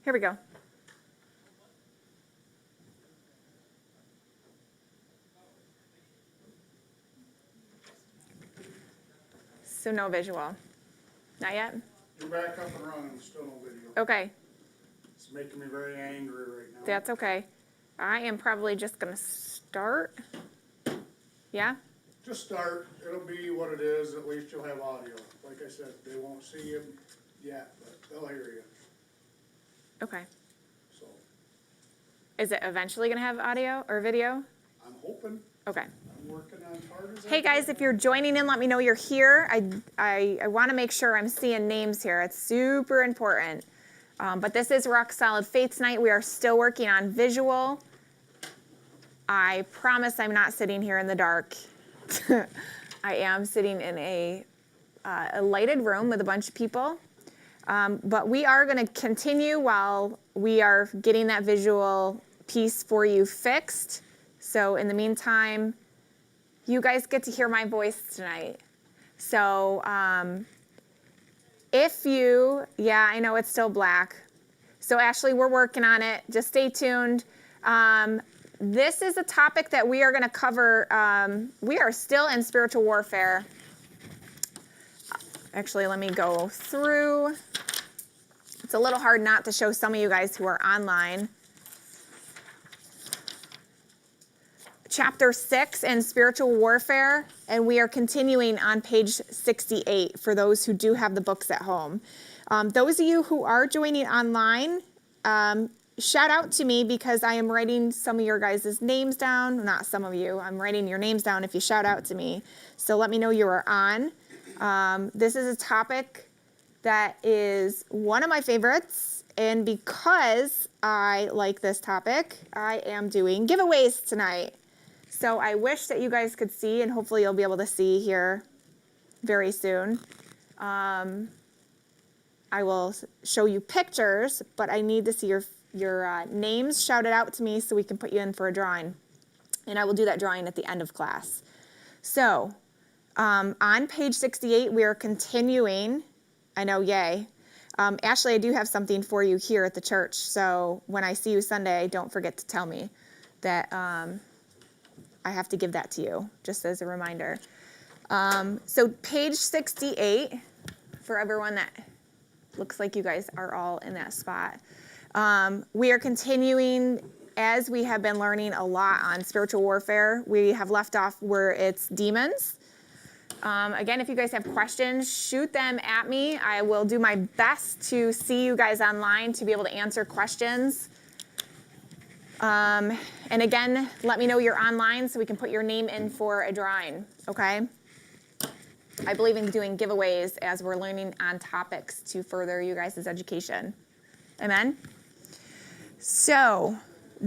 Here we go. So no visual. Not yet? You're back up and running, still no video. Okay. It's making me very angry right now. That's okay. I am probably just going to start. Yeah? Just start. It'll be what it is. At least you'll have audio. Like I said, they won't see you yet, but they'll hear you. Okay. So Is it eventually going to have audio or video? I'm hoping. Okay. I'm working on hard as I Hey guys, if you're joining in, let me know you're here. I want to make sure I'm seeing names here. It's super important. But this is Rock Solid Faiths Night. We are still working on visual. I promise I'm not sitting here in the dark. I am sitting in a lighted room with a bunch of people. But we are going to continue while we are getting that visual piece for you fixed. So in the meantime, you guys get to hear my voice tonight. So yeah, I know it's still black. So Ashley, we're working on it. Just stay tuned. This is a topic that we are going to cover. We are still in spiritual warfare. Actually, let me go through. It's a little hard not to show some of you guys who are online. Chapter 6 in spiritual warfare, and we are continuing on page 68 for those who do have the books at home. Those of you who are joining online, shout out to me because I am writing some of your guys' names down. Not some of you. I'm writing your names down if you shout out to me. So let me know you are on. This is a topic that is one of my favorites, and because I like this topic, I am doing giveaways tonight. So I wish that you guys could see, and hopefully you'll be able to see here very soon. I will show you pictures, but I need to see your names shouted out to me so we can put you in for a drawing. And I will do that drawing at the end of class. So on page 68, we are continuing. I know, yay. Ashley, I do have something for you here at the church. So when I see you Sunday, don't forget to tell me that I have to give that to you, just as a reminder. So page 68, for everyone that looks like you guys are all in that spot. We are continuing, as we have been learning a lot on spiritual warfare. We have left off where it's demons. Again, if you guys have questions, shoot them at me. I will do my best to see you guys online to be able to answer questions. And again, let me know you're online so we can put your name in for a drawing, okay? I believe in doing giveaways as we're learning on topics to further you guys' education. Amen? So,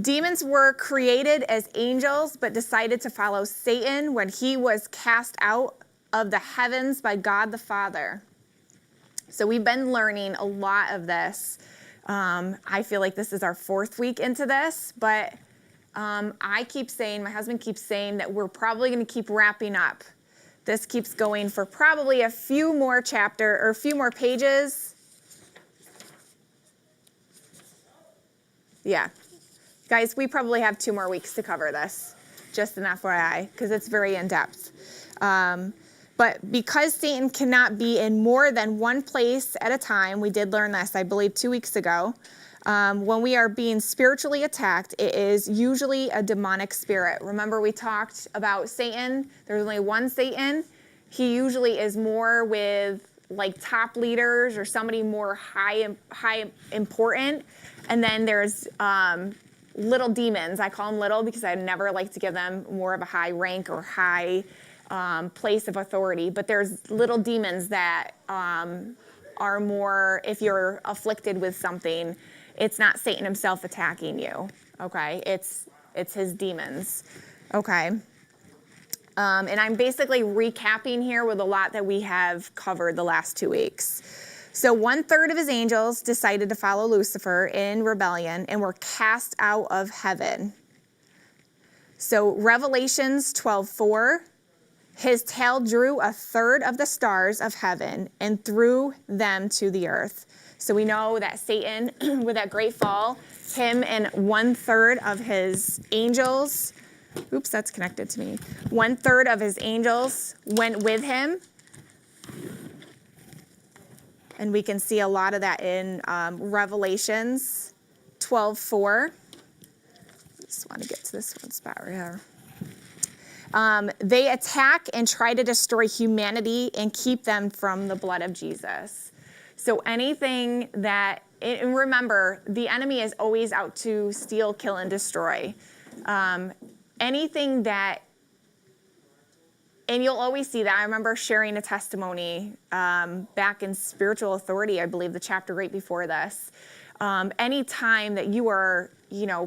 demons were created as angels but decided to follow Satan when he was cast out of the heavens by God the Father. So we've been learning a lot of this. I feel like this is our 4th week into this, but I keep saying, my husband keeps saying that we're probably going to keep wrapping up. This keeps going for probably a few more pages. Yeah. Guys, we probably have 2 more weeks to cover this, just an FYI, because it's very in-depth. But because Satan cannot be in more than one place at a time, we did learn this, I believe, 2 weeks ago. When we are being spiritually attacked, it is usually a demonic spirit. Remember we talked about Satan? There's only one Satan. He usually is more with like top leaders or somebody more high important. And then there's little demons. I call them little because I never like to give them more of a high rank or high place of authority, but there's little demons that are more, if you're afflicted with something, it's not Satan himself attacking you, okay? It's his demons, okay? And I'm basically recapping here with a lot that we have covered the last 2 weeks. So 1/3 of his angels decided to follow Lucifer in rebellion and were cast out of heaven. So Revelations 12:4 His tail drew a third of the stars of heaven and threw them to the earth. So we know that Satan, with that great fall, him and 1/3 of his angels, oops, that's connected to me. 1/3 of his angels went with him. And we can see a lot of that in Revelations 12:4. Just want to get to this one spot right here. They attack and try to destroy humanity and keep them from the blood of Jesus. So anything that, and remember, the enemy is always out to steal, kill, and destroy. Anything that, and you'll always see that. I remember sharing a testimony back in Spiritual Authority, I believe the chapter right before this. Any time that you are,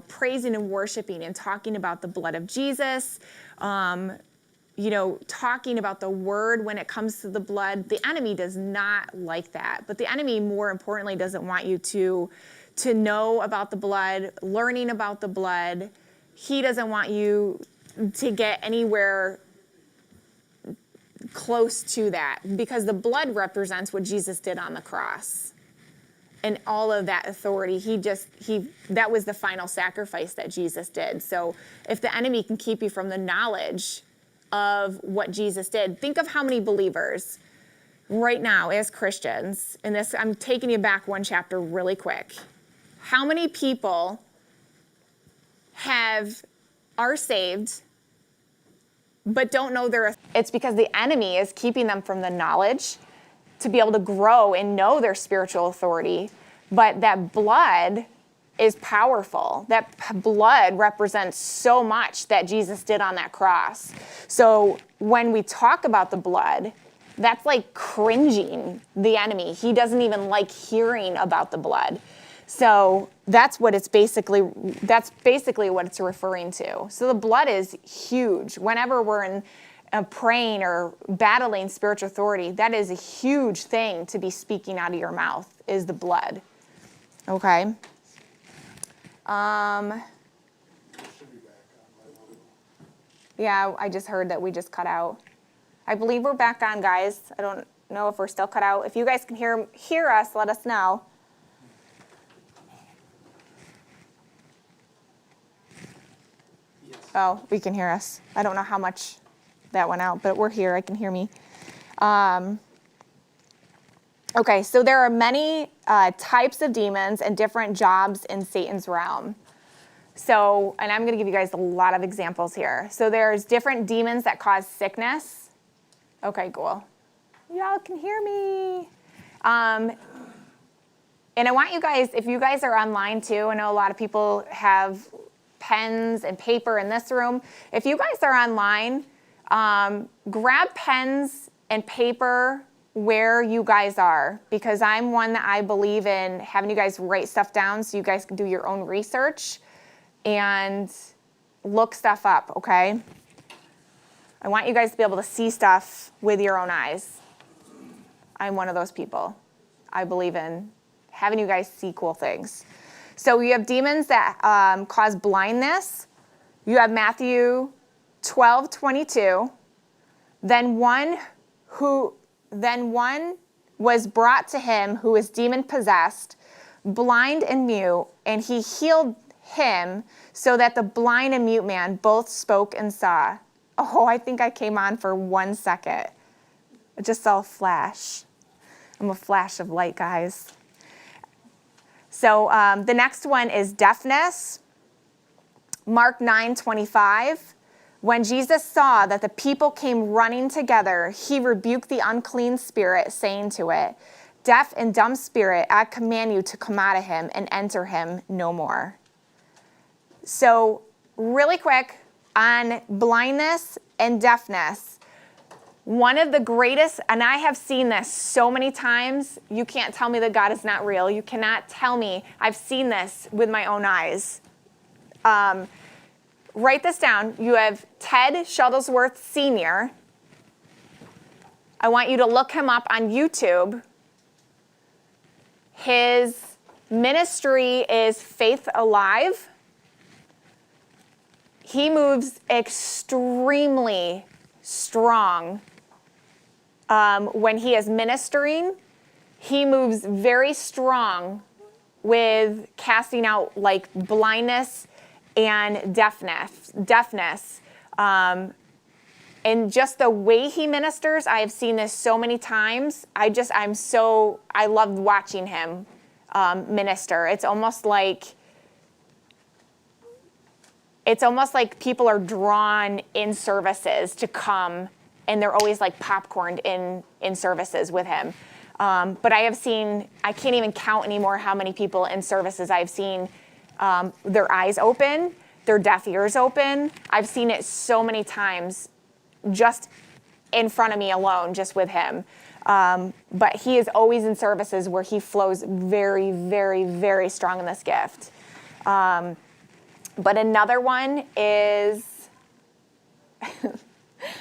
praising and worshiping and talking about the blood of Jesus, talking about the word when it comes to the blood, the enemy does not like that. But the enemy, more importantly, doesn't want you to know about the blood, learning about the blood. He doesn't want you to get anywhere close to that, because the blood represents what Jesus did on the cross. And all of that authority, that was the final sacrifice that Jesus did. So if the enemy can keep you from the knowledge of what Jesus did, think of how many believers right now as Christians, and this, I'm taking you back one chapter really quick. How many people are saved but don't know it's because the enemy is keeping them from the knowledge to be able to grow and know their spiritual authority. But that blood is powerful. That blood represents so much that Jesus did on that cross. So when we talk about the blood, that's like cringing the enemy. He doesn't even like hearing about the blood. So that's basically what it's referring to. So the blood is huge. Whenever we're in praying or battling spiritual authority, that is a huge thing to be speaking out of your mouth, is the blood. Okay? Yeah, I just heard that we just cut out. I believe we're back on, guys. I don't know if we're still cut out. If you guys can hear us, let us know. Oh, we can hear us. I don't know how much that went out, but we're here. I can hear me. Okay, so there are many types of demons and different jobs in Satan's realm. So, and I'm going to give you guys a lot of examples here. So there's different demons that cause sickness. Okay, cool. Y'all can hear me. And I want you guys, if you guys are online too, I know a lot of people have pens and paper in this room. If you guys are online, grab pens and paper where you guys are, because I'm one that I believe in having you guys write stuff down so you guys can do your own research and look stuff up, okay? I want you guys to be able to see stuff with your own eyes. I'm one of those people. I believe in having you guys see cool things. So you have demons that cause blindness. You have Matthew 12:22. Then one was brought to him who was demon possessed, blind and mute, and he healed him so that the blind and mute man both spoke and saw. Oh, I think I came on for 1 second. I just saw a flash. I'm a flash of light, guys. So the next one is deafness. Mark 9:25. When Jesus saw that the people came running together, he rebuked the unclean spirit, saying to it, "Deaf and dumb spirit, I command you to come out of him and enter him no more." So really quick on blindness and deafness. One of the greatest, and I have seen this so many times, you can't tell me that God is not real. You cannot tell me. I've seen this with my own eyes. Write this down. You have Ted Shuttlesworth Senior. I want you to look him up on YouTube. His ministry is Faith Alive. He moves extremely strong. When he is ministering, he moves very strong with casting out like blindness and deafness. And just the way he ministers, I have seen this so many times. I love watching him minister. It's almost like people are drawn in services to come, and they're always like popcorned in services with him. But I can't even count anymore how many people in services I've seen their eyes open, their deaf ears open. I've seen it so many times just in front of me alone, just with him. But he is always in services where he flows very, very, very strong in this gift. But another one is,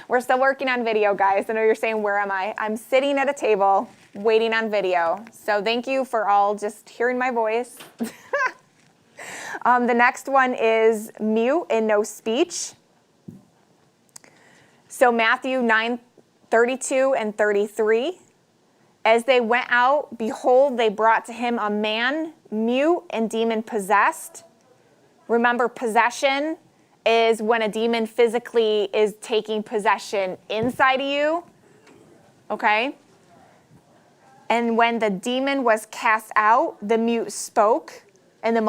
we're still working on video, guys. I know you're saying, where am I? I'm sitting at a table waiting on video. So thank you for all just hearing my voice. The next one is mute and no speech. So Matthew 9:32 and 33. As they went out, behold, they brought to him a man mute and demon possessed. Remember, possession is when a demon physically is taking possession inside of you. Okay? And when the demon was cast out, the mute spoke, and the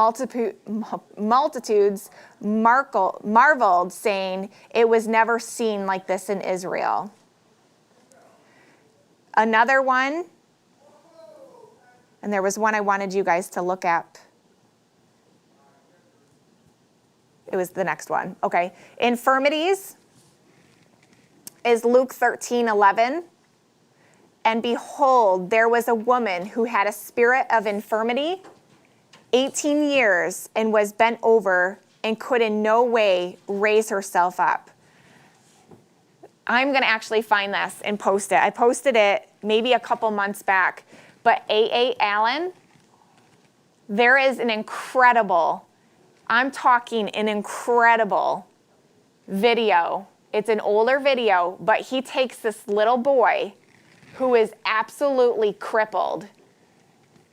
multitudes marveled, saying, it was never seen like this in Israel. Another one, and there was one I wanted you guys to look at. It was the next one. Okay. Infirmities is Luke 13:11. And behold, there was a woman who had a spirit of infirmity 18 years and was bent over and could in no way raise herself up. I'm going to actually find this and post it. I posted it maybe a couple months back. But A.A. Allen, there is an incredible, I'm talking an incredible video. It's an older video, but he takes this little boy who is absolutely crippled,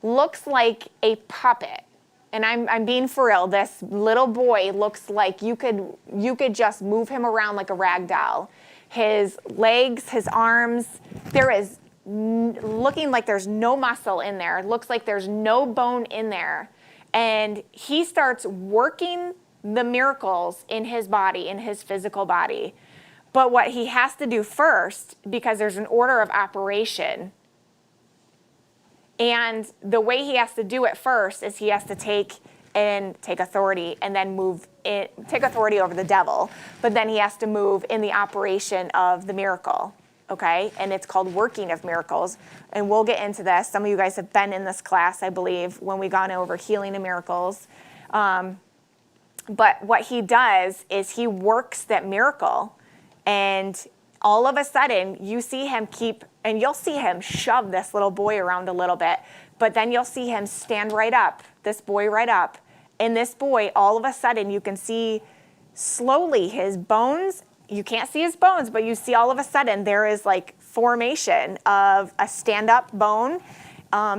looks like a puppet. And I'm being for real. This little boy looks like you could just move him around like a rag doll. His legs, his arms, there is looking like there's no muscle in there. It looks like there's no bone in there. And he starts working the miracles in his body, in his physical body. But what he has to do first, because there's an order of operation, and the way he has to do it first is he has to take authority and then take authority over the devil. But then he has to move in the operation of the miracle, okay? And it's called working of miracles. And we'll get into this. Some of you guys have been in this class, I believe, when we gone over healing and miracles. But what he does is he works that miracle, and all of a sudden you see him and you'll see him shove this little boy around a little bit, but then you'll see him stand right up, this boy right up. And this boy, all of a sudden, you can see slowly his bones. You can't see his bones, but you see all of a sudden there is like formation of a stand-up bone.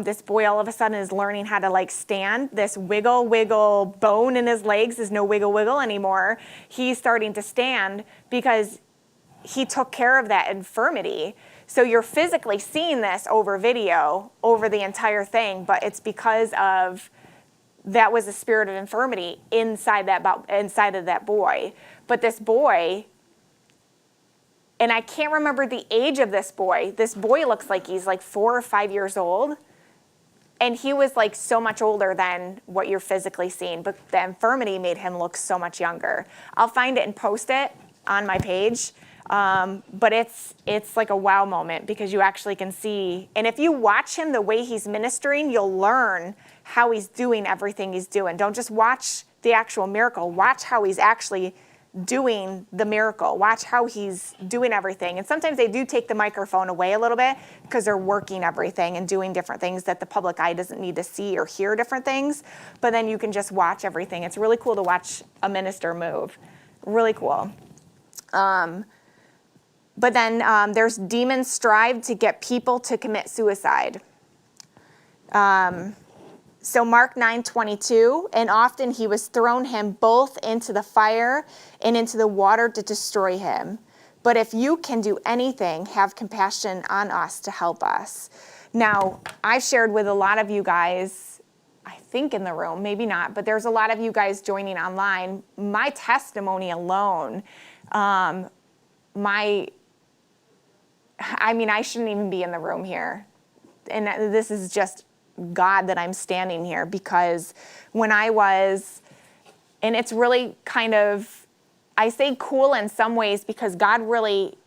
This boy all of a sudden is learning how to like stand. This wiggle bone in his legs is no wiggle anymore. He's starting to stand because he took care of that infirmity. So you're physically seeing this over video, over the entire thing, but it's because of that was a spirit of infirmity inside of that boy. But this boy, and I can't remember the age of this boy. This boy looks like he's like 4 or 5 years old. And he was like so much older than what you're physically seeing. But the infirmity made him look so much younger. I'll find it and post it on my page. But it's like a wow moment because you actually can see. And if you watch him the way he's ministering, you'll learn how he's doing everything he's doing. Don't just watch the actual miracle. Watch how he's actually doing the miracle. Watch how he's doing everything. And sometimes they do take the microphone away a little bit because they're working everything and doing different things that the public eye doesn't need to see or hear different things. But then you can just watch everything. It's really cool to watch a minister move. Really cool. But then there's demons strive to get people to commit suicide. So Mark 9:22, and often he was thrown him both into the fire and into the water to destroy him. But if you can do anything, have compassion on us to help us. Now, I shared with a lot of you guys, I think in the room, maybe not, but there's a lot of you guys joining online. My testimony alone, I shouldn't even be in the room here. And this is just God that I'm standing here, because when I was, and it's really kind of, I say cool in some ways because God really,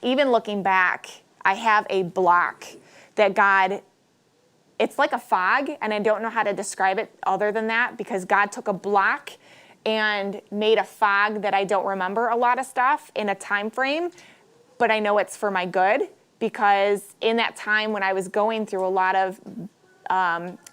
even looking back, I have a block that God, it's like a fog, and I don't know how to describe it other than that, because God took a block and made a fog that I don't remember a lot of stuff in a time frame, but I know it's for my good, because in that time when I was going through a lot of,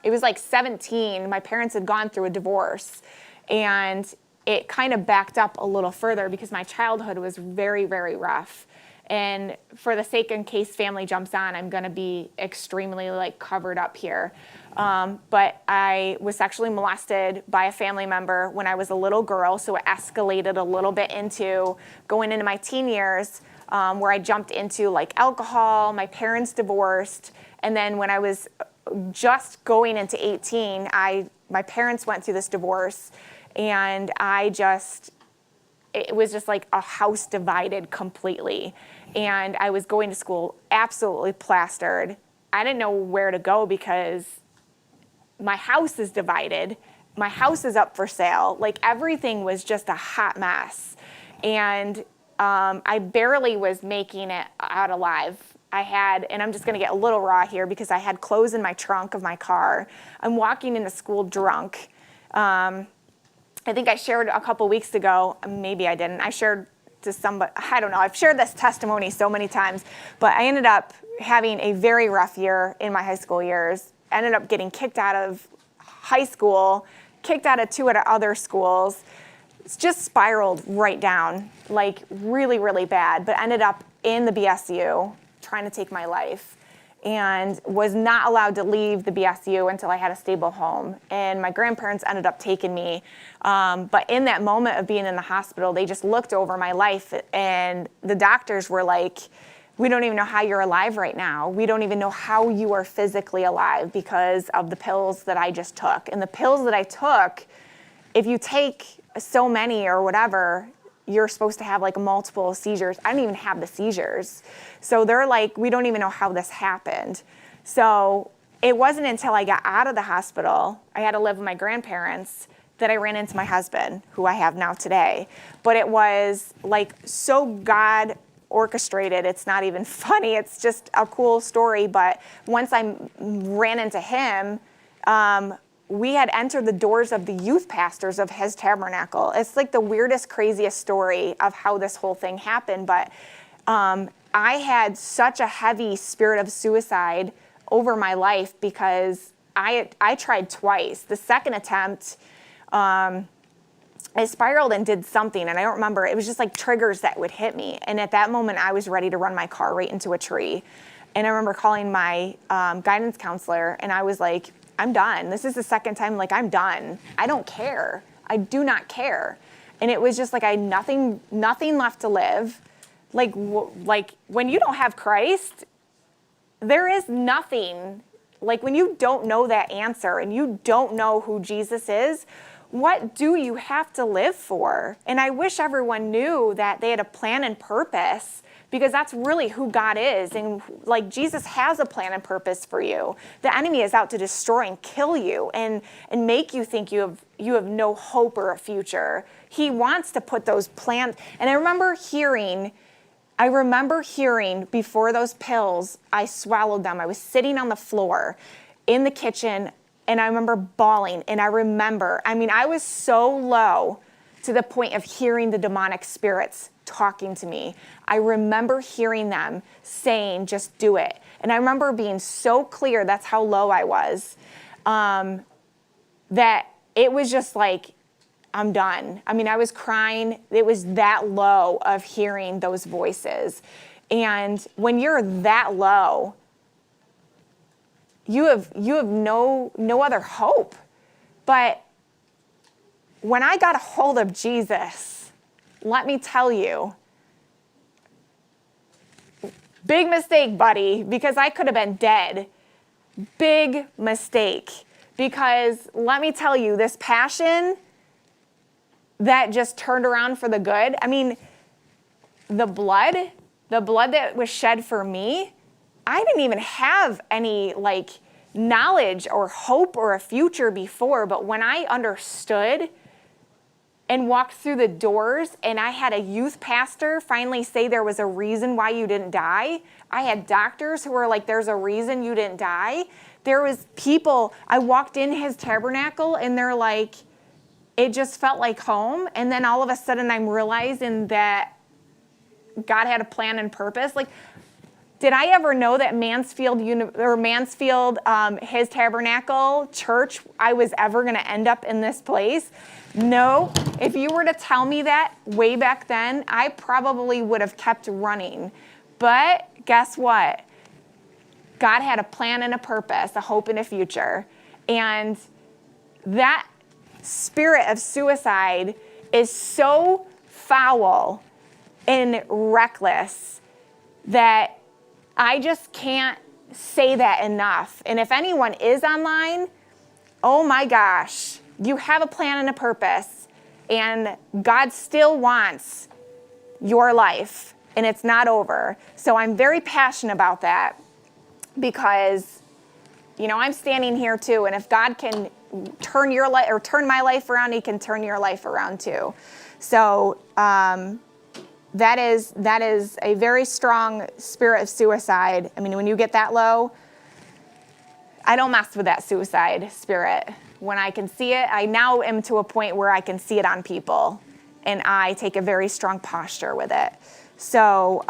it was like 17, my parents had gone through a divorce, and it kind of backed up a little further because my childhood was very, very rough. And for the sake in case family jumps on, I'm going to be extremely covered up here. But I was sexually molested by a family member when I was a little girl, so it escalated a little bit into going into my teen years, where I jumped into alcohol, my parents divorced, and then when I was just going into 18, my parents went through this divorce, and it was just like a house divided completely. And I was going to school absolutely plastered. I didn't know where to go because my house is divided. My house is up for sale. Everything was just a hot mess. And I barely was making it out alive. And I'm just going to get a little raw here because I had clothes in my trunk of my car. I'm walking into school drunk. I think I shared a couple weeks ago, maybe I didn't. I shared to somebody, I don't know. I've shared this testimony so many times, but I ended up having a very rough year in my high school years. Ended up getting kicked out of high school, kicked out of 2 other schools. It's just spiraled right down, really, really bad, but ended up in the BSU trying to take my life, and was not allowed to leave the BSU until I had a stable home. And my grandparents ended up taking me. But in that moment of being in the hospital, they just looked over my life, and the doctors were like, we don't even know how you're alive right now. We don't even know how you are physically alive because of the pills that I just took. And the pills that I took, if you take so many or whatever, you're supposed to have multiple seizures. I didn't even have the seizures. So they're like, we don't even know how this happened. So it wasn't until I got out of the hospital, I had to live with my grandparents, that I ran into my husband, who I have now today. But it was so God orchestrated. It's not even funny. It's just a cool story. But once I ran into him, we had entered the doors of the youth pastors of his tabernacle. It's the weirdest, craziest story of how this whole thing happened. But I had such a heavy spirit of suicide over my life because I tried twice. The second attempt, I spiraled and did something, and I don't remember. It was just triggers that would hit me. And at that moment, I was ready to run my car right into a tree. And I remember calling my guidance counselor, and I was like, I'm done. This is the second time, I'm done. I don't care. I do not care. And it was just I had nothing left to live. When you don't have Christ, there is nothing. When you don't know that answer and you don't know who Jesus is, what do you have to live for? And I wish everyone knew that they had a plan and purpose, because that's really who God is. And Jesus has a plan and purpose for you. The enemy is out to destroy and kill you and make you think you have no hope or a future. He wants to put those plans. And I remember hearing before those pills, I swallowed them. I was sitting on the floor in the kitchen, and I remember bawling. And I was so low to the point of hearing the demonic spirits talking to me. I remember hearing them saying, just do it. And I remember being so clear, that's how low I was, that it was just I'm done. I was crying. It was that low of hearing those voices. And when you're that low, you have no other hope. But when I got a hold of Jesus, let me tell you, big mistake, buddy, because I could have been dead. Big mistake. Because let me tell you, this passion that just turned around for the good, I mean, the blood that was shed for me, I didn't even have any like knowledge or hope or a future before, but when I understood and walked through the doors and I had a youth pastor finally say there was a reason why you didn't die. I had doctors who were like, there's a reason you didn't die. There was people, I walked in his tabernacle and they're like, it just felt like home. And then all of a sudden I'm realizing that God had a plan and purpose. Like, did I ever know that Mansfield, his tabernacle church, I was ever going to end up in this place? No. If you were to tell me that way back then, I probably would have kept running. But guess what? God had a plan and a purpose, a hope and a future. And that spirit of suicide is so foul and reckless that I just can't say that enough. And if anyone is online, oh my gosh, you have a plan and a purpose, and God still wants your life, and it's not over. So I'm very passionate about that because, you know, I'm standing here too, and if God can turn your life or turn my life around, He can turn your life around too. So that is a very strong spirit of suicide. I mean, when you get that low, I don't mess with that suicide spirit. When I can see it, I now am to a point where I can see it on people, and I take a very strong posture with it. So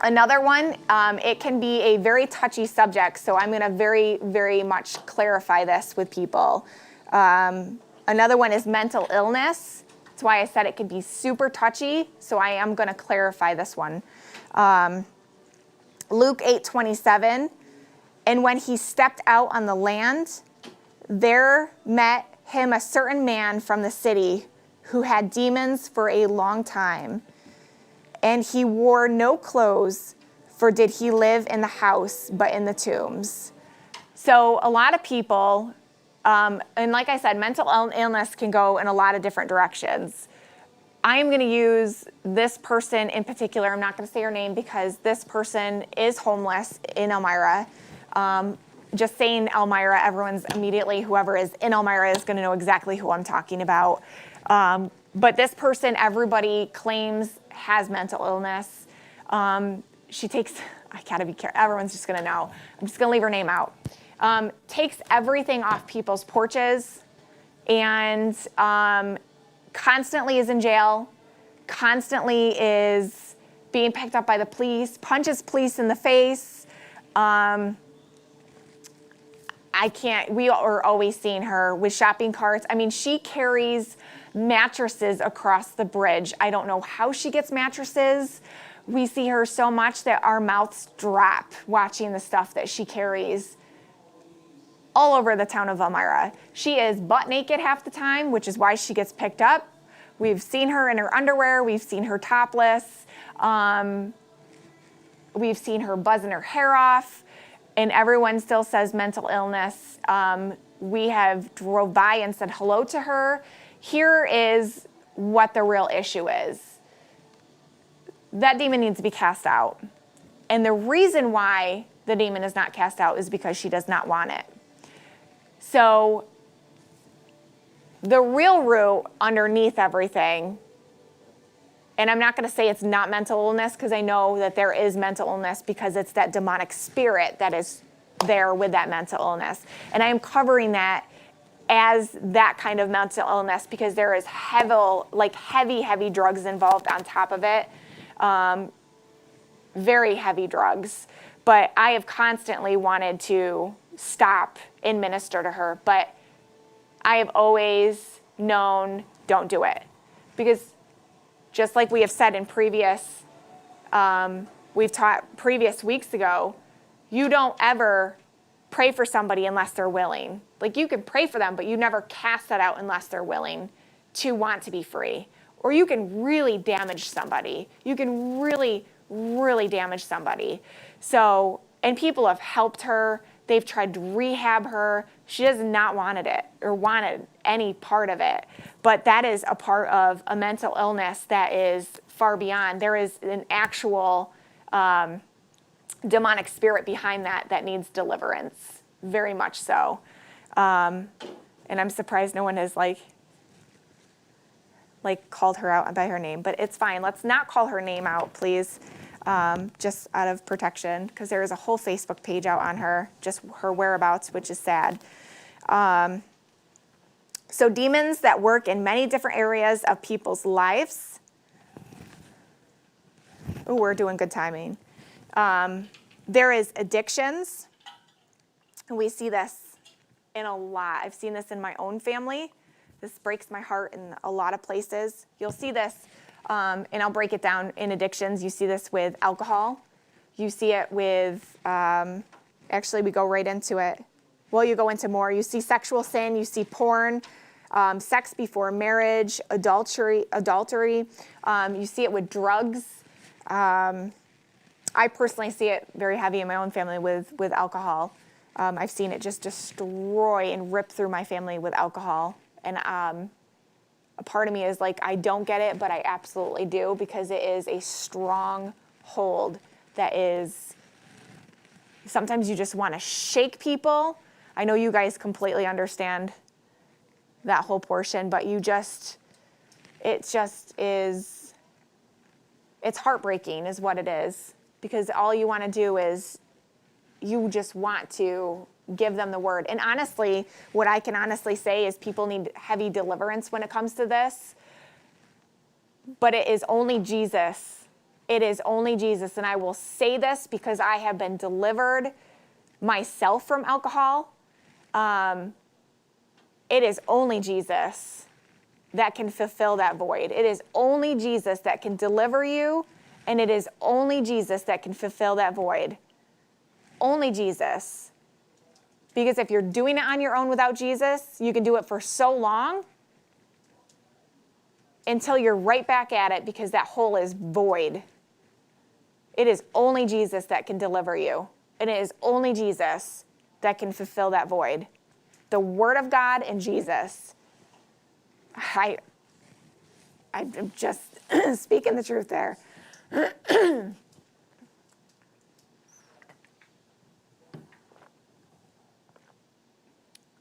another one, it can be a very touchy subject, so I'm going to very, very much clarify this with people. Another one is mental illness. That's why I said it could be super touchy, so I am going to clarify this one. Luke 8:27, and when he stepped out on the land, there met him a certain man from the city who had demons for a long time, and he wore no clothes, for did he live in the house but in the tombs. So a lot of people, and like I said, mental illness can go in a lot of different directions. I am going to use this person in particular. I'm not going to say her name because this person is homeless in Elmira. Just saying Elmira, everyone's immediately, whoever is in Elmira is going to know exactly who I'm talking about. But this person, everybody claims has mental illness. She takes, I gotta be careful, everyone's just going to know. I'm just going to leave her name out. Takes everything off people's porches and constantly is in jail, constantly is being picked up by the police, punches police in the face. We are always seeing her with shopping carts. I mean, she carries mattresses across the bridge. I don't know how she gets mattresses. We see her so much that our mouths drop watching the stuff that she carries all over the town of Elmira. She is butt naked half the time, which is why she gets picked up. We've seen her in her underwear. We've seen her topless. We've seen her buzzing her hair off, and everyone still says mental illness. We have drove by and said hello to her. Here is what the real issue is. That demon needs to be cast out. And the reason why the demon is not cast out is because she does not want it. So the real root underneath everything, and I'm not going to say it's not mental illness because I know that there is mental illness because it's that demonic spirit that is there with that mental illness. And I am covering that as that kind of mental illness because there is heavy drugs involved on top of it. Very heavy drugs. But I have constantly wanted to stop and minister to her. But I have always known, don't do it. Because just like we have said in previous We've taught previous weeks ago, you don't ever pray for somebody unless they're willing. Like, you can pray for them, but you never cast that out unless they're willing to want to be free. Or you can really damage somebody. You can really, really damage somebody. So, and people have helped her. They've tried to rehab her. She does not wanted it or wanted any part of it. But that is a part of a mental illness that is far beyond. There is an actual demonic spirit behind that needs deliverance, very much so. And I'm surprised no one has like called her out by her name, but it's fine. Let's not call her name out, please, just out of protection, because there is a whole Facebook page out on her, just her whereabouts, which is sad. So demons that work in many different areas of people's lives. Ooh, we're doing good timing. There is addictions, and we see this in a lot. I've seen this in my own family. This breaks my heart in a lot of places. You'll see this, and I'll break it down in addictions. You see this with alcohol. You see it with, actually we go right into it. Well, you go into more. You see sexual sin. You see porn, sex before marriage, adultery. You see it with drugs. I personally see it very heavy in my own family with alcohol. I've seen it just destroy and rip through my family with alcohol. And a part of me is like, I don't get it, but I absolutely do, because it is a strong hold that is, sometimes you just want to shake people. I know you guys completely understand that whole portion, but it just is, it's heartbreaking is what it is, because all you want to do is you just want to give them the word. And honestly, what I can honestly say is people need heavy deliverance when it comes to this. But it is only Jesus. It is only Jesus. And I will say this because I have been delivered myself from alcohol. It is only Jesus that can fulfill that void. It is only Jesus that can deliver you, and it is only Jesus that can fulfill that void. Only Jesus. Because if you're doing it on your own without Jesus, you can do it for so long until you're right back at it, because that hole is void. It is only Jesus that can deliver you. And it is only Jesus that can fulfill that void. The Word of God and Jesus. I'm just speaking the truth there.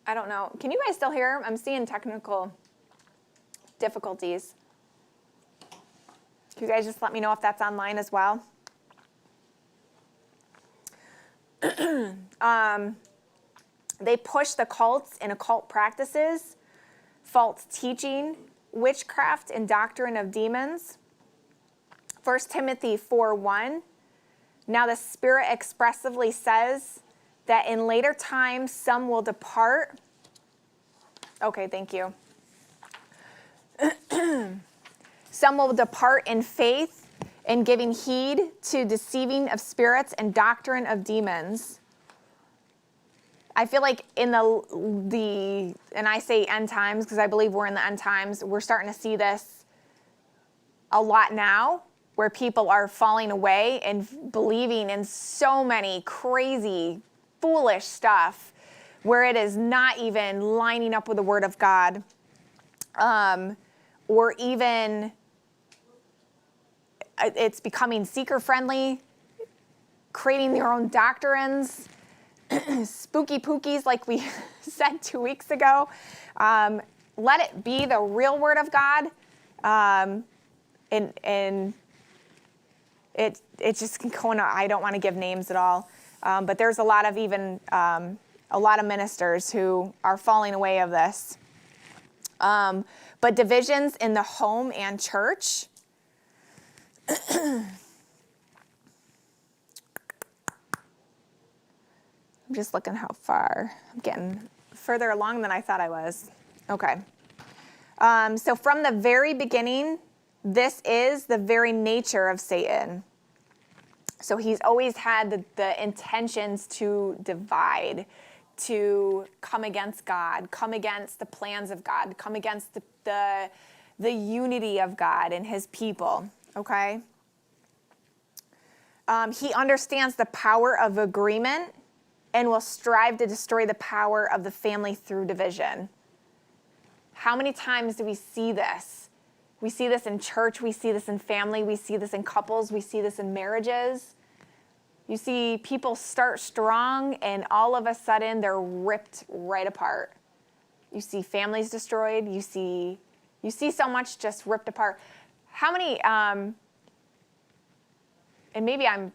I don't know. Can you guys still hear? I'm seeing technical difficulties. Can you guys just let me know if that's online as well? They push the cults and occult practices, false teaching, witchcraft, and doctrine of demons. 1 Timothy 4:1. Now the Spirit expressively says that in later times some will depart. Okay, thank you. Some will depart in faith and giving heed to deceiving of spirits and doctrine of demons. I feel like in the and I say end times because I believe we're in the end times, we're starting to see this a lot now, where people are falling away and believing in so many crazy, foolish stuff where it is not even lining up with the Word of God, or even it's becoming seeker-friendly, creating their own doctrines, spooky pookies like we said 2 weeks ago. Let it be the real Word of God, and it's just going on. I don't want to give names at all, but there's a lot of a lot of ministers who are falling away of this. But divisions in the home and church. I'm just looking how far. I'm getting further along than I thought I was. Okay. So from the very beginning, this is the very nature of Satan. So he's always had the intentions to divide, to come against God, come against the plans of God, come against the unity of God and his people, okay? He understands the power of agreement and will strive to destroy the power of the family through division. How many times do we see this? We see this in church, we see this in family, we see this in couples, we see this in marriages. You see people start strong and all of a sudden they're ripped right apart. You see families destroyed, you see so much just ripped apart. How many, and maybe I'm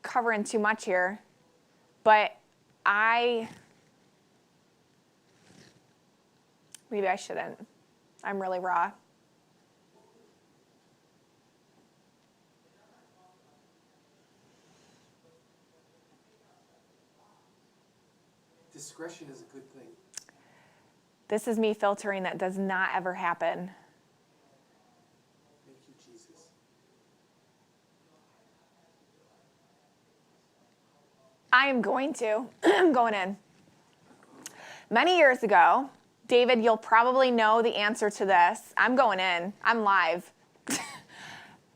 covering too much here, but maybe I shouldn't. I'm really raw. Discretion is a good thing. This is me filtering. That does not ever happen. Thank you, Jesus. I am going to. I'm going in. Many years ago, David, you'll probably know the answer to this. I'm going in. I'm live.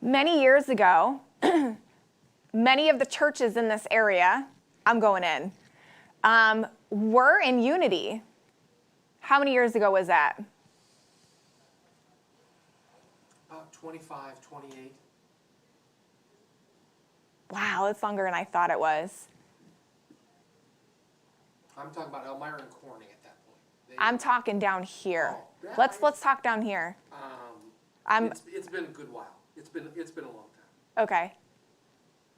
Many years ago, many of the churches in this area, I'm going in, were in unity. How many years ago was that? About 25, 28. Wow, that's longer than I thought it was. I'm talking about Elmira and Corning at that point. I'm talking down here. Oh, yeah, Let's talk down here. It's been a good while. It's been a long time. Okay.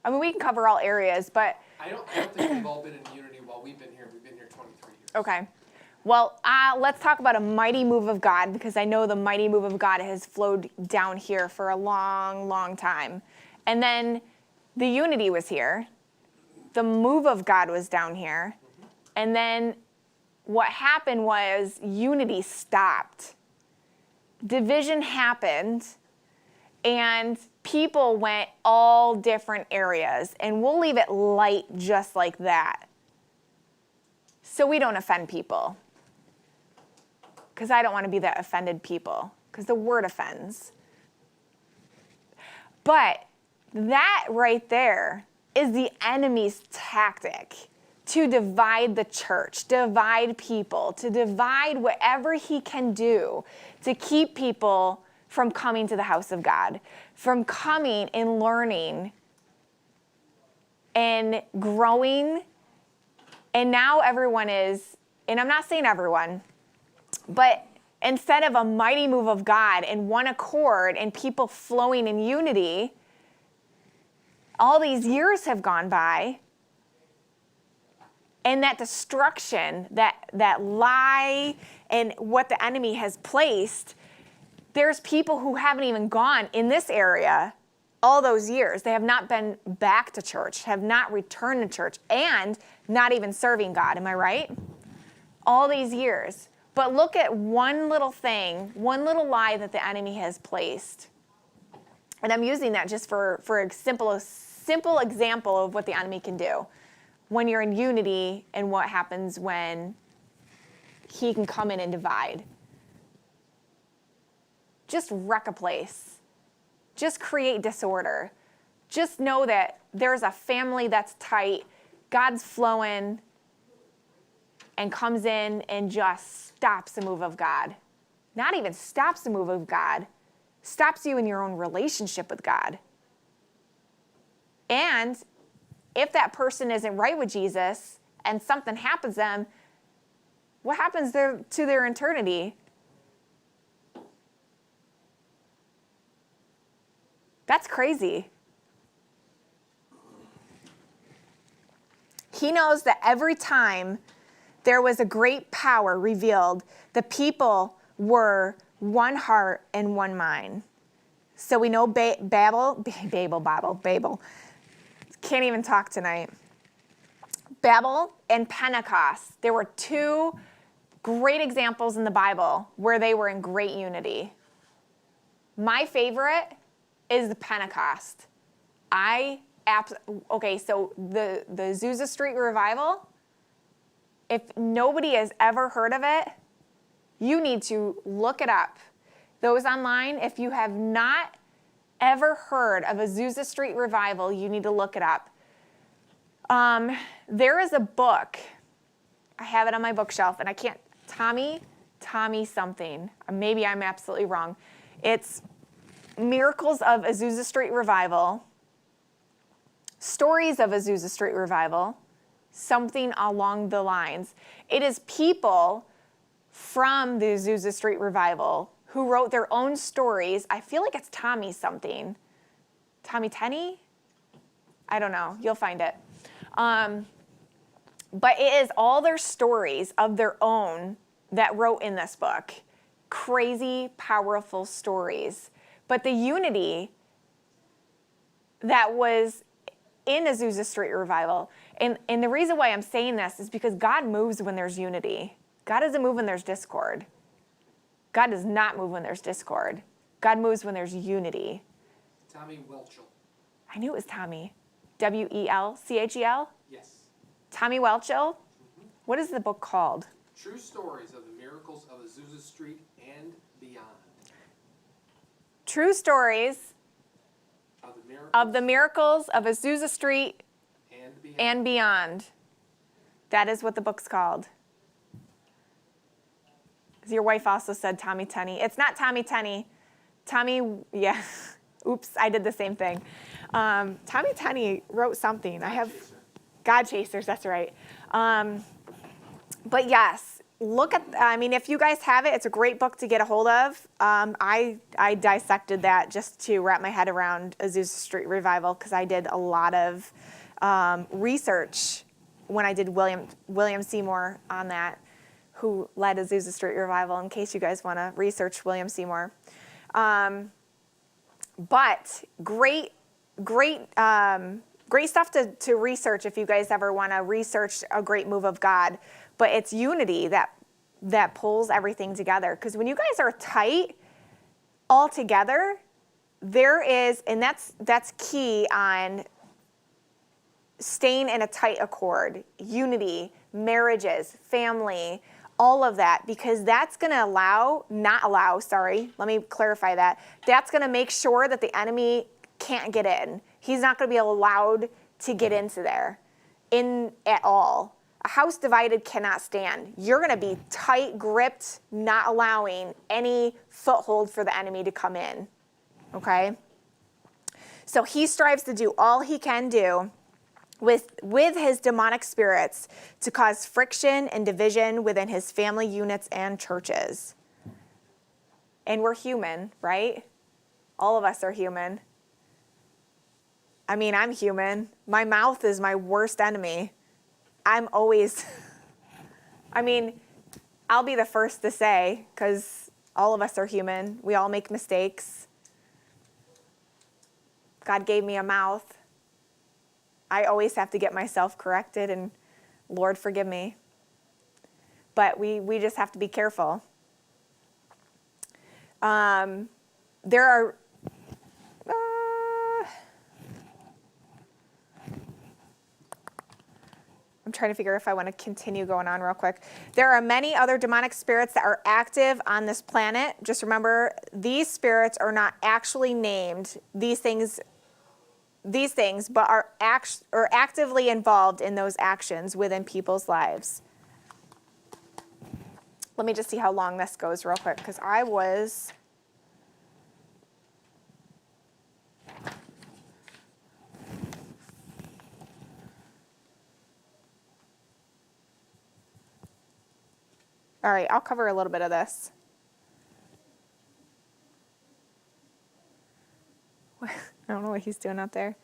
I mean, we can cover all areas, but I don't think we've all been in unity while we've been here. We've been here 23 years. okay. Well, let's talk about a mighty move of God, because I know the mighty move of God has flowed down here for a long, long time. And then the unity was here. The move of God was down here. Mm-hmm. And then what happened was unity stopped. Division happened, and people went all different areas. And we'll leave it light just like that, so we don't offend people. Because I don't want to be that offended people, because the word offends. But that right there is the enemy's tactic to divide the church, divide people, to divide whatever he can do to keep people from coming to the house of God, from coming and learning and growing. And now everyone is, and I'm not saying everyone, but instead of a mighty move of God and one accord and people flowing in unity, all these years have gone by, and that destruction, that lie, and what the enemy has placed, there's people who haven't even gone in this area all those years. They have not been back to church, have not returned to church, and not even serving God. Am I right? All these years. But look at one little thing, one little lie that the enemy has placed. And I'm using that just for a simple example of what the enemy can do when you're in unity, and what happens when he can come in and divide. Just wreck a place. Just create disorder. Just know that there's a family that's tight, God's flowing, and comes in and just stops the move of God. Not even stops the move of God, stops you in your own relationship with God. And if that person isn't right with Jesus and something happens to them, what happens to their eternity? That's crazy. He knows that every time there was a great power revealed, the people were one heart and one mind. So we know Babel. Can't even talk tonight. Babel and Pentecost. There were two great examples in the Bible where they were in great unity. My favorite is the Pentecost. I Okay, so the Azusa Street Revival, if nobody has ever heard of it, you need to look it up. Those online, if you have not ever heard of Azusa Street Revival, you need to look it up. There is a book. I have it on my bookshelf, and I can't, Tommy something. Maybe I'm absolutely wrong. It's Miracles of Azusa Street Revival, Stories of Azusa Street Revival, something along the lines. It is people from the Azusa Street Revival who wrote their own stories. I feel like it's Tommy something. Tommy Tenney? I don't know. You'll find it. But it is all their stories of their own that wrote in this book. Crazy, powerful stories. But the unity that was in Azusa Street Revival, and the reason why I'm saying this is because God moves when there's unity. God doesn't move when there's discord. God does not move when there's discord. God moves when there's unity. Tommy Welchel. I knew it was Tommy. Welchel? Yes. Tommy Welchel? Mm-hmm. What is the book called? True Stories of the Miracles of Azusa Street and Beyond. True Stories of the Miracles of Azusa Street and Beyond. That is what the book's called. Your wife also said Tommy Tenney. It's not Tommy Tenney. Yeah. Oops, I did the same thing. Tommy Tenney wrote something. God Chasers, that's right. But yes, look at, if you guys have it, it's a great book to get a hold of. I dissected that just to wrap my head around Azusa Street Revival because I did a lot of research when I did William Seymour on that, who led Azusa Street Revival, in case you guys want to research William Seymour. But great stuff to research if you guys ever want to research a great move of God. But it's unity that pulls everything together. Because when you guys are tight all together, there is, and that's key on staying in a tight accord, unity, marriages, family, all of that, because that's going to let me clarify that. That's going to make sure that the enemy can't get in. He's not going to be allowed to get into there at all. A house divided cannot stand. You're going to be tight gripped, not allowing any foothold for the enemy to come in. Okay? So he strives to do all he can do with his demonic spirits to cause friction and division within his family units and churches. And we're human, right? All of us are human. I'm human. My mouth is my worst enemy. I'm always, I'll be the first to say, because all of us are human. We all make mistakes. God gave me a mouth. I always have to get myself corrected, and Lord, forgive me. But we just have to be careful. There are... I'm trying to figure if I want to continue going on real quick. There are many other demonic spirits that are active on this planet. Just remember, these spirits are not actually named these things, but are actively involved in those actions within people's lives. Let me just see how long this goes real quick, because I was... All right, I'll cover a little bit of this. I don't know what he's doing out there.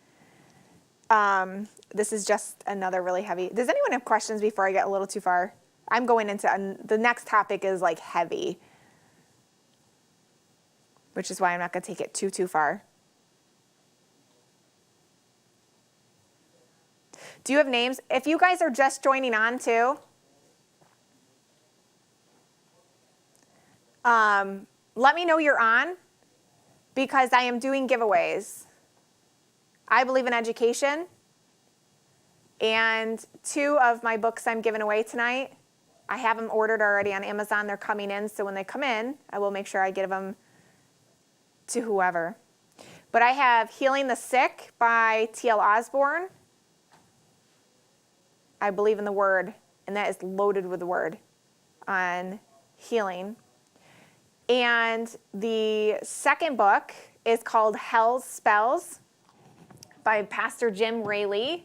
This is just another really heavy. Does anyone have questions before I get a little too far? I'm going into, the next topic is like heavy, which is why I'm not going to take it too far. Do you have names? If you guys are just joining on too, let me know you're on, because I am doing giveaways. I believe in education. And 2 of my books I'm giving away tonight, I have them ordered already on Amazon. They're coming in. So when they come in, I will make sure I give them to whoever. But I have Healing the Sick by T.L. Osborne. I believe in the Word, and that is loaded with the Word on healing. And the second book is called Hell's Spells by Pastor Jim Rayleigh,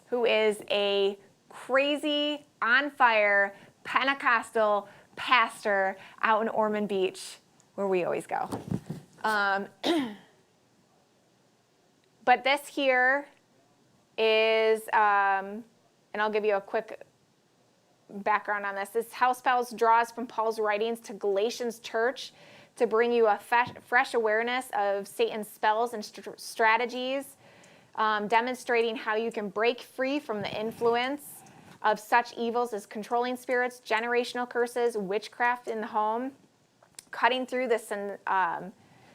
who is a crazy, on fire, Pentecostal pastor out in Ormond Beach, where we always go. But this here is, and I'll give you a quick background on this. This Hell Spells draws from Paul's writings to Galatians church to bring you a fresh awareness of Satan's spells and strategies, demonstrating how you can break free from the influence of such evils as controlling spirits, generational curses, witchcraft in the home, cutting through the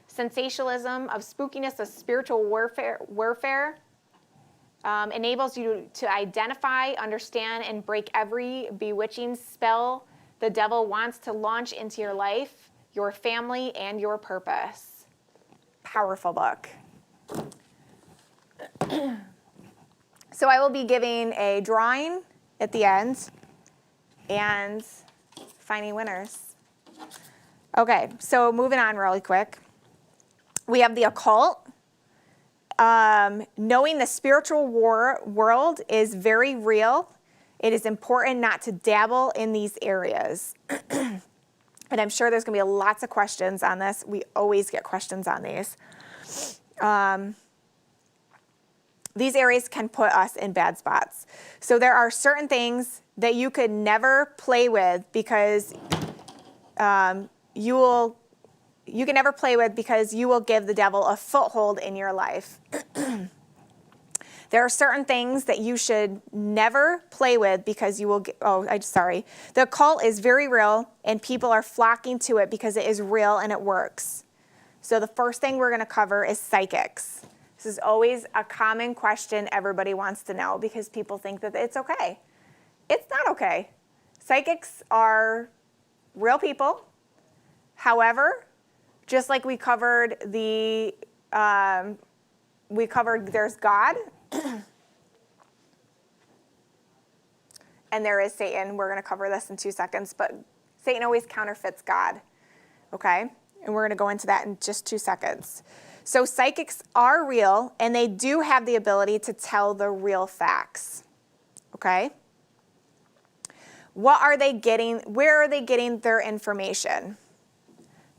sensationalism of spookiness of spiritual warfare, enables you to identify, understand, and break every bewitching spell the devil wants to launch into your life, your family, and your purpose. Powerful book. So I will be giving a drawing at the end and finding winners. Okay, so moving on really quick. We have the occult. Knowing the spiritual world is very real. It is important not to dabble in these areas. And I'm sure there's going to be lots of questions on this. We always get questions on these. These areas can put us in bad spots. So there are certain things that you could never play with because you can never play with because you will give the devil a foothold in your life. There are certain things that you should never play with because you will the occult is very real and people are flocking to it because it is real and it works. So the first thing we're going to cover is psychics. This is always a common question everybody wants to know because people think that it's okay. It's not okay. Psychics are real people. However, just like we covered there's God and there is Satan. We're going to cover this in 2 seconds, but Satan always counterfeits God, okay? And we're going to go into that in just 2 seconds. So psychics are real, and they do have the ability to tell the real facts, okay? What are they getting? Where are they getting their information?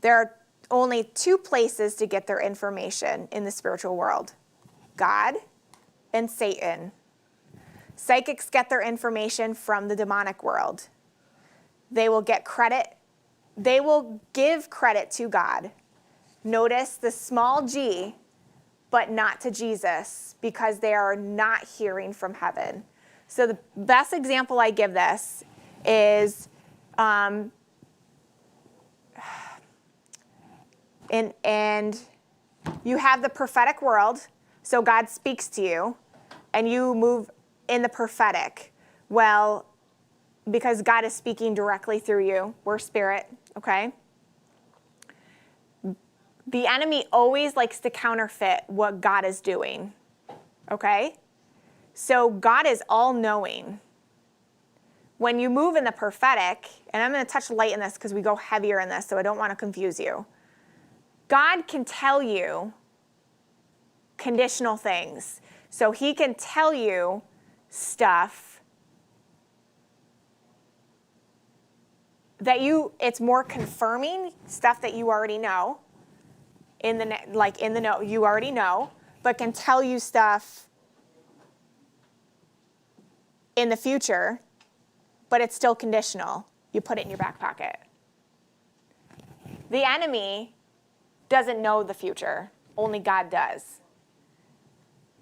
There are only 2 places to get their information in the spiritual world: God and Satan. Psychics get their information from the demonic world. They will get credit. They will give credit to God. Notice the small g, but not to Jesus, because they are not hearing from heaven. So the best example I give this is, and you have the prophetic world, so God speaks to you, and you move in the prophetic. Well, because God is speaking directly through you, we're spirit, okay? The enemy always likes to counterfeit what God is doing, okay? So God is all-knowing. When you move in the prophetic, and I'm going to touch light in this because we go heavier in this, so I don't want to confuse you. God can tell you conditional things. So he can tell you stuff that it's more confirming stuff that you already know. You already know, but can tell you stuff in the future, but it's still conditional. You put it in your back pocket. The enemy doesn't know the future. Only God does.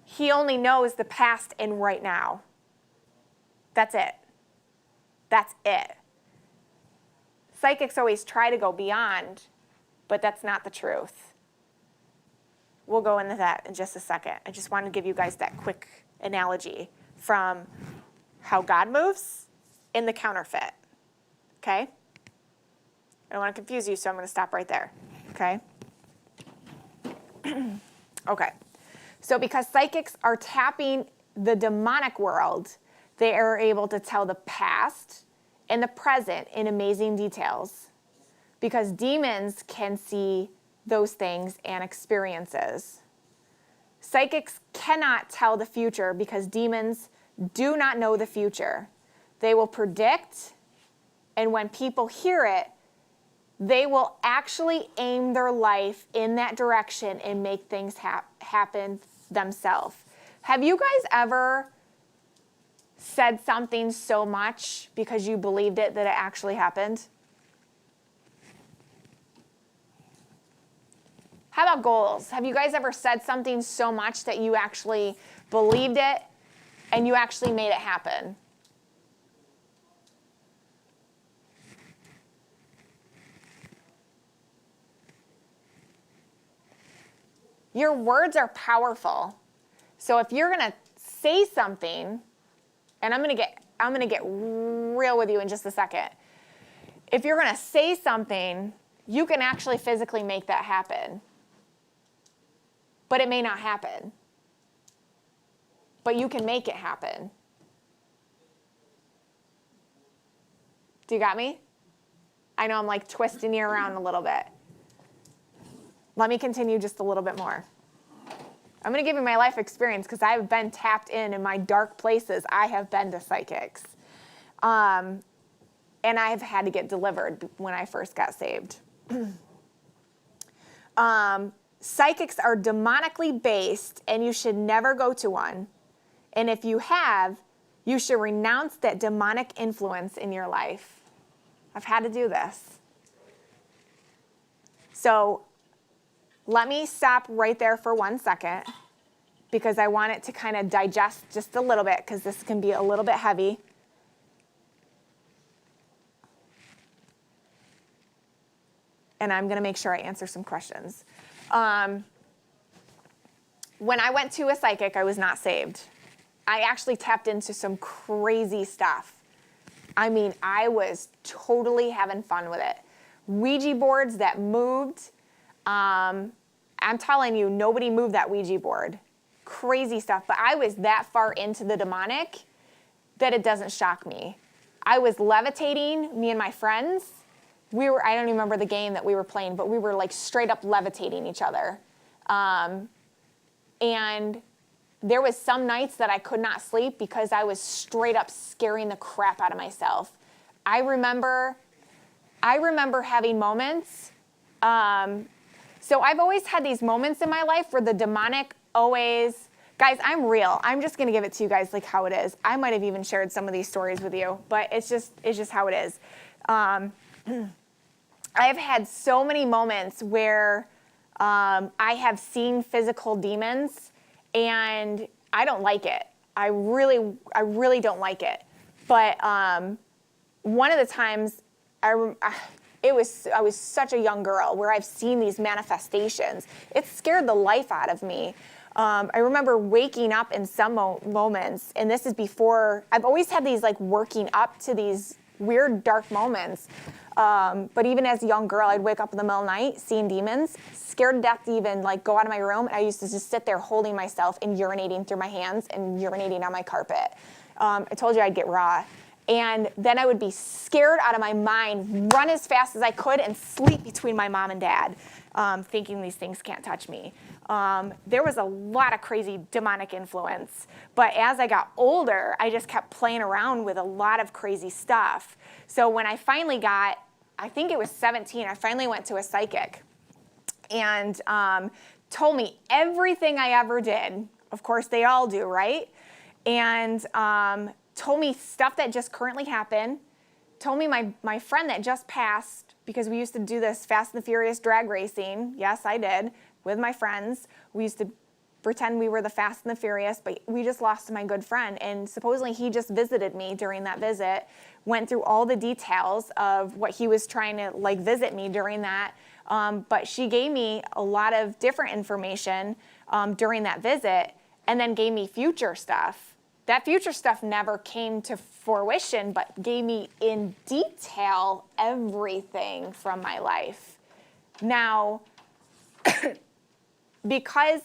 He only knows the past and right now. That's it. That's it. Psychics always try to go beyond, but that's not the truth. we'll go into that in just a second. I just want to give you guys that quick analogy from how God moves in the counterfeit, okay? I don't want to confuse you, so I'm going to stop right there, okay? Okay. So because psychics are tapping the demonic world, they are able to tell the past and the present in amazing details. Because demons can see those things and experiences. Psychics cannot tell the future because demons do not know the future. They will predict, and when people hear it, they will actually aim their life in that direction and make things happen themselves. Have you guys ever said something so much because you believed it that it actually happened? How about goals? Have you guys ever said something so much that you actually believed it and you actually made it happen? Your words are powerful. So if you're going to say something, and I'm going to get real with you in just a second. If you're going to say something, you can actually physically make that happen. But it may not happen. But you can make it happen. Do you got me? I know I'm like twisting you around a little bit. Let me continue just a little bit more. I'm going to give you my life experience because I've been tapped in my dark places. I have been to psychics. And I have had to get delivered when I first got saved. Psychics are demonically based, and you should never go to one. And if you have, you should renounce that demonic influence in your life. I've had to do this. So let me stop right there for 1 second because I want it to kind of digest just a little bit because this can be a little bit heavy. And I'm going to make sure I answer some questions. When I went to a psychic, I was not saved. I actually tapped into some crazy stuff. I mean, I was totally having fun with it. Ouija boards that moved. I'm telling you, nobody moved that Ouija board. Crazy stuff. But I was that far into the demonic that it doesn't shock me. I was levitating, me and my friends. I don't even remember the game that we were playing, but we were like straight up levitating each other. And there was some nights that I could not sleep because I was straight up scaring the crap out of myself. I remember having moments. So I've always had these moments in my life where the demonic always, guys, I'm real. I'm just going to give it to you guys like how it is. I might have even shared some of these stories with you, but it's just how it is. I have had so many moments where I have seen physical demons, and I don't like it. I really don't like it. But one of the times, I was such a young girl where I've seen these manifestations. It scared the life out of me. I remember waking up in some moments, and this is before, I've always had these like working up to these weird dark moments. But even as a young girl, I'd wake up in the middle of the night seeing demons, scared to death to even like go out of my room. And I used to just sit there holding myself and urinating through my hands and urinating on my carpet. I told you I'd get raw. And then I would be scared out of my mind, run as fast as I could, and sleep between my mom and dad, thinking these things can't touch me. There was a lot of crazy demonic influence. But as I got older, I just kept playing around with a lot of crazy stuff. So when I finally got, I think it was 17, I finally went to a psychic and told me everything I ever did. Of course, they all do, right? And told me stuff that just currently happened, told me my friend that just passed, because we used to do this Fast and the Furious drag racing. Yes, I did, with my friends. We used to pretend we were the Fast and the Furious, but we just lost my good friend. And supposedly he just visited me during that visit, went through all the details of what he was trying to like visit me during that. But she gave me a lot of different information during that visit and then gave me future stuff. That future stuff never came to fruition, but gave me in detail everything from my life. Now, because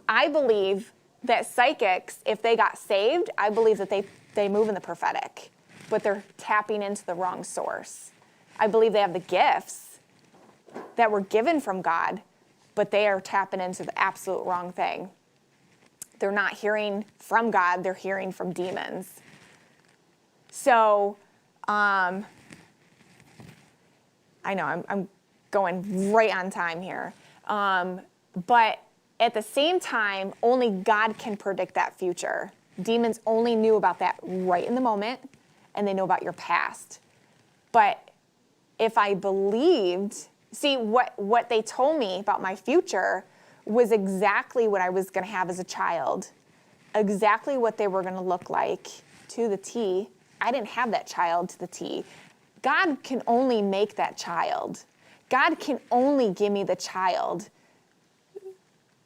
I believe that psychics, if they got saved, I believe that they move in the prophetic, but they're tapping into the wrong source. I believe they have the gifts that were given from God, but they are tapping into the absolute wrong thing. They're not hearing from God, they're hearing from demons. So, I know I'm going right on time here. But at the same time, only God can predict that future. Demons only knew about that right in the moment, and they know about your past. But if I believed, see, what they told me about my future was exactly what I was going to have as a child, exactly what they were going to look like to the T. I didn't have that child to the T. God can only make that child. God can only give me the child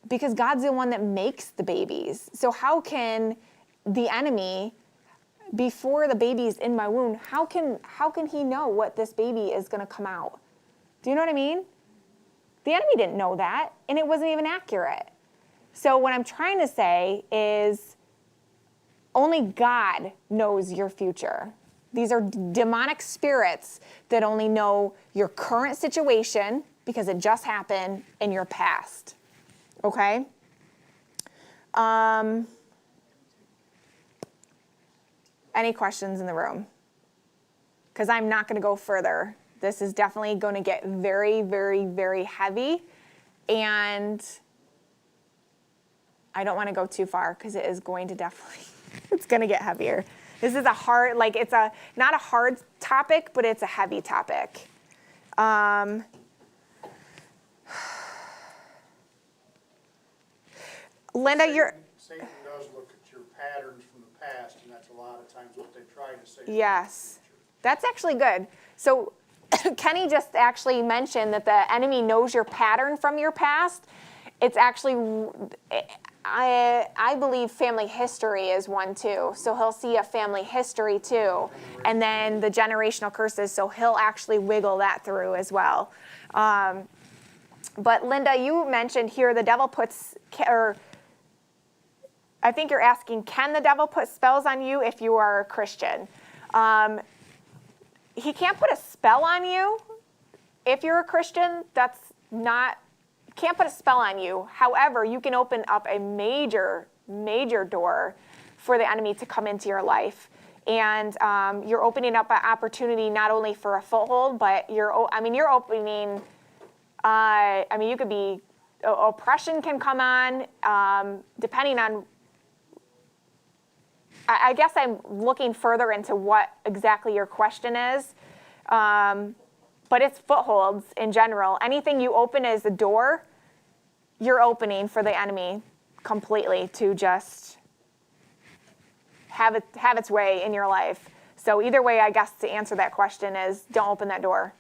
because God's the one that makes the babies. So how can the enemy, before the baby's in my womb, how can he know what this baby is going to come out? Do you know what I mean? The enemy didn't know that, and it wasn't even accurate. So what I'm trying to say is only God knows your future. These are demonic spirits that only know your current situation because it just happened in your past. Okay? Any questions in the room? Because I'm not going to go further. This is definitely going to get very, very, very heavy. And I don't want to go too far because it is going to definitely, it's going to get heavier. This is a hard, like it's not a hard topic, but it's a heavy topic. Linda, Satan does look at your patterns from the past, and that's a lot of times what they try to say. yes, that's actually good. So Kenny just actually mentioned that the enemy knows your pattern from your past. It's actually, I believe family history is one too. So he'll see a family history too. And then the generational curses, so he'll actually wiggle that through as well. But Linda, you mentioned here the devil puts, or I think you're asking, can the devil put spells on you if you are a Christian? He can't put a spell on you if you're a Christian. That's not, can't put a spell on you. However, you can open up a major, major door for the enemy to come into your life. And you're opening up an opportunity not only for a foothold, but you're opening, you could be, oppression can come on, depending on, I guess I'm looking further into what exactly your question is. But it's footholds in general. Anything you open as a door, you're opening for the enemy completely to just have its way in your life. So either way, I guess to answer that question is don't open that door.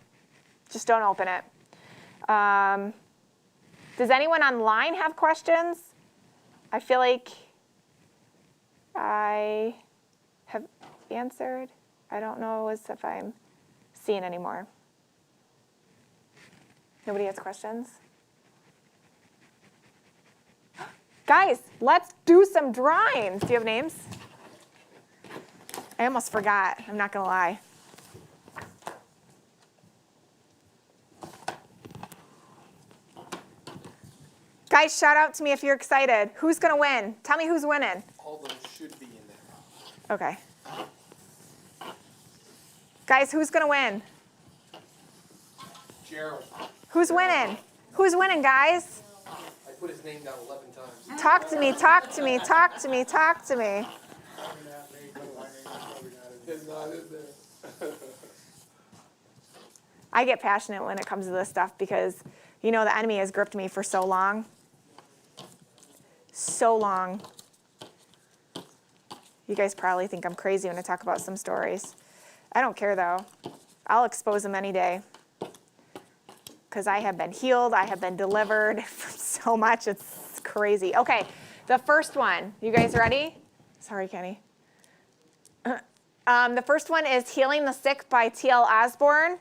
Just don't open it. Does anyone online have questions? I feel like I have answered. I don't know if I'm seeing any more. Nobody has questions? Guys, let's do some drawings. Do you have names? I almost forgot. I'm not going to lie. Guys, shout out to me if you're excited. Who's going to win? Tell me who's winning. All those should be in there. Okay. Guys, who's going to win? Gerald. Who's winning? Who's winning, guys? I put his name down 11 times. Talk to me, talk to me, talk to me, talk to me. It's not in there. I get passionate when it comes to this stuff because, the enemy has gripped me for so long. So long. You guys probably think I'm crazy when I talk about some stories. I don't care though. I'll expose them any day. Because I have been healed, I have been delivered from so much, it's crazy. Okay, the first one. You guys ready? Sorry, Kenny. The first one is Healing the Sick by T.L. Osborne.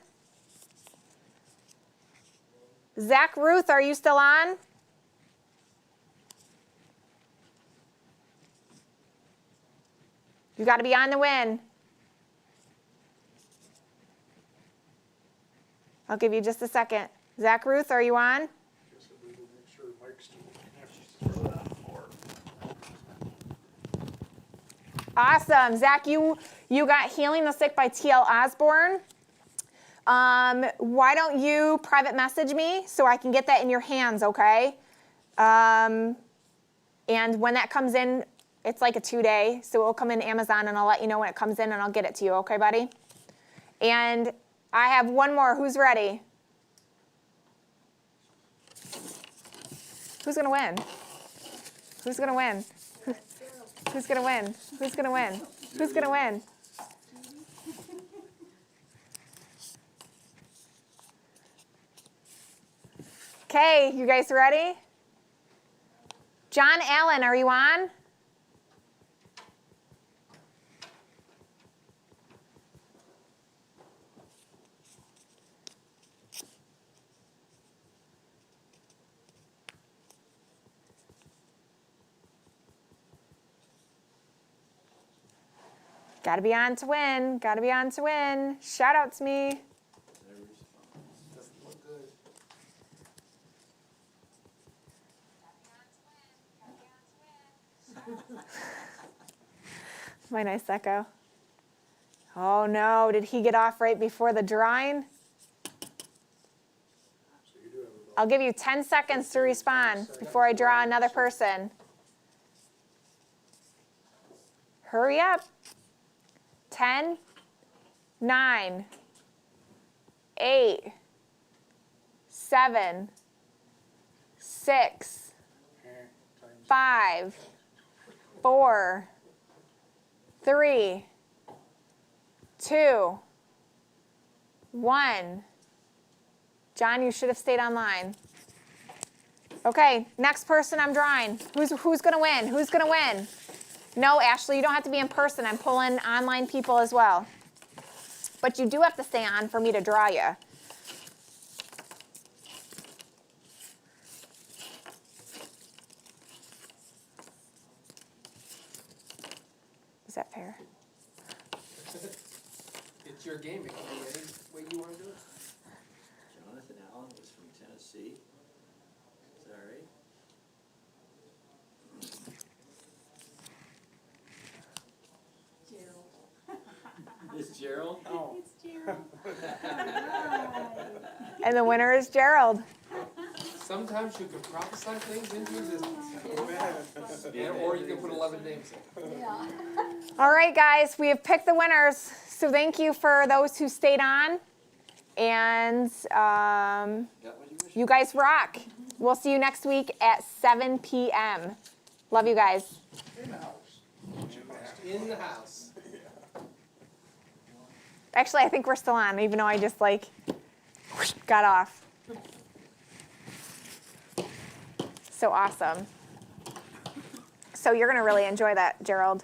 Zach Ruth, are you still on? You got to be on to win. I'll give you just a second. Zach Ruth, are you on? Awesome. Zach, you got Healing the Sick by T.L. Osborne. Why don't you private message me so I can get that in your hands, okay? And when that comes in, it's like a 2-day, so it will come in Amazon, and I'll let you know when it comes in, and I'll get it to you, okay, buddy? And I have one more. Who's ready? Who's going to win? Who's going to win? Who's going to win? Who's going to win? Who's going to win? Okay, you guys ready? John Allen, are you on? Gotta be on to win. Gotta be on to win. Shout out to me. Doesn't look good. My nice echo. Oh no, did he get off right before the drawing? I'll give you 10 seconds to respond before I draw another person. Hurry up. 10, 9, 8, 7, 6, 5, 4, 3, 2, 1. John, you should have stayed online. Okay, next person I'm drawing. Who's going to win? Who's going to win? No, Ashley, you don't have to be in person. I'm pulling online people as well. But you do have to stay on for me to draw you. Is that fair? It's your game. It can be any way you want to do it. Jonathan Allen was from Tennessee. Is that right? It's Gerald? Oh, It's Gerald. And the winner is Gerald. Sometimes you can prophesy things into existence. Yeah, or you can put 11 names in. Yeah. All right, guys, we have picked the winners. So thank you for those who stayed on. And Got what you wish? you guys rock. We'll see you next week at 7 p.m. Love you guys. in the house. In the house. Actually, I think we're still on, even though I just got off. So awesome. So you're going to really enjoy that, Gerald.